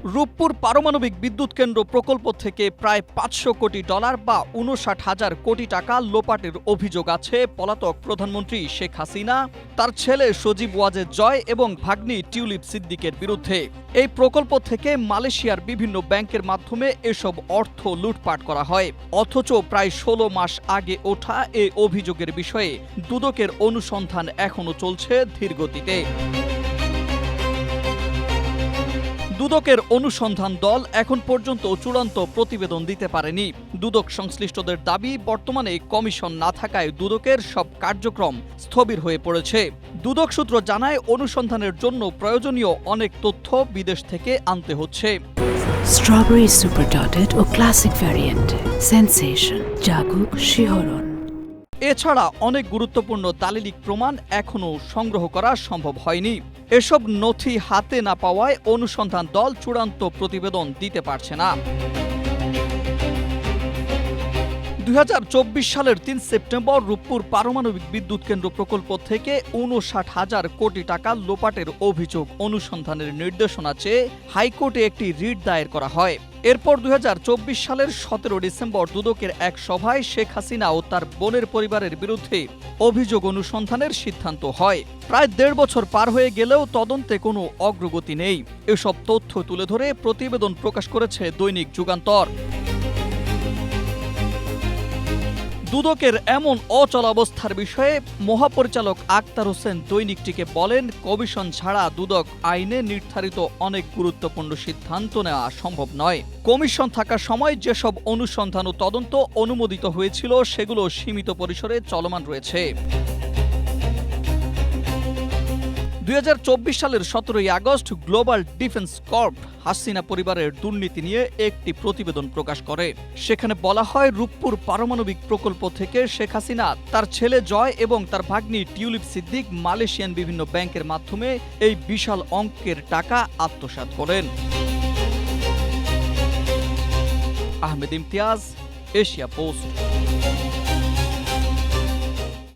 রূপপুর পারমাণবিক বিদ্যুৎ কেন্দ্র প্রকল্প থেকে প্রায় $500 কোটি বা ৫৯,০০০ কোটি টাকা লোপাটের অভিযোগ আছে পলাতক প্রধানমন্ত্রী শেখ হাসিনা, তার ছেলে সজীব ওয়াজেদ জয় এবং ভাগ্নি টিউলিপ সিদ্দিকের বিরুদ্ধে। এই প্রকল্প থেকে মালয়েশিয়ার বিভিন্ন ব্যাংকের মাধ্যমে এসব অর্থ লুটপাট করা হয়। অথচ প্রায় ১৬ মাস আগে ওঠা এই অভিযোগের বিষয়ে দুদকের অনুসন্ধান এখনও চলছে ধীরগতিতে। দুদকের অনুসন্ধান দল এখন পর্যন্ত চূড়ান্ত প্রতিবেদন দিতে পারেনি। দুদক সংশ্লিষ্টদের দাবি, বর্তমানে কমিশন না থাকায় দুদকের সব কার্যক্রম স্থবির হয়ে পড়েছে। দুদক সূত্র জানায়, অনুসন্ধানের জন্য প্রয়োজনীয় অনেক তথ্য বিদেশ থেকে আনতে হচ্ছে। স্ট্রবেরি সুপার ডটেড ও ক্লাসিক ভ্যারিয়েন্ট সেন্সেশন জাগুক শিহরণ। এছাড়া অনেক গুরুত্বপূর্ণ দালিলিক প্রমাণ এখনও সংগ্রহ করা সম্ভব হয়নি। এসব নথি হাতে না পাওয়ায় অনুসন্ধান দল চূড়ান্ত প্রতিবেদন দিতে পারছে না। ২০২৪ সালের ৩ সেপ্টেম্বর রূপপুর পারমাণবিক বিদ্যুৎ কেন্দ্র প্রকল্প থেকে ৫৯,০০০ কোটি টাকা লোপাটের অভিযোগ অনুসন্ধানের নির্দেশনা চেয়ে হাইকোর্টে একটি রিট দায়ের করা হয়। এরপর ২০২৪ সালের ১৭ ডিসেম্বর দুদকের এক সভায় শেখ হাসিনা ও তার বোনের পরিবারের বিরুদ্ধে অভিযোগ অনুসন্ধানের সিদ্ধান্ত হয়। প্রায় ১.৫ বছর পার হয়ে গেলেও তদন্তে কোনো অগ্রগতি নেই। এসব তথ্য তুলে ধরে প্রতিবেদন প্রকাশ করেছে দৈনিক যুগান্তর। দুদকের এমন অচলাবস্থার বিষয়ে মহাপরিচালক আক্তার হোসেন দৈনিকটিকে বলেন, কমিশন ছাড়া দুদক আইনে নির্ধারিত অনেক গুরুত্বপূর্ণ সিদ্ধান্ত নেওয়া সম্ভব নয়। কমিশন থাকার সময় যেসব অনুসন্ধান ও তদন্ত অনুমোদিত হয়েছিল সেগুলো সীমিত পরিসরে চলমান রয়েছে। ২০২৪ সালের ১৭ August global defence corp Hasina পরিবারের দুর্নীতি নিয়ে একটি প্রতিবেদন প্রকাশ করে। সেখানে বলা হয়, রূপপুর পারমাণবিক প্রকল্প থেকে শেখ হাসিনা, তার ছেলে জয় এবং তার ভাগ্নি টিউলিপ সিদ্দিক মালয়েশিয়ান বিভিন্ন ব্যাংকের মাধ্যমে এই বিশাল অঙ্কের টাকা আত্মসাৎ করেন। Ahmed Imtiaz, Asia post.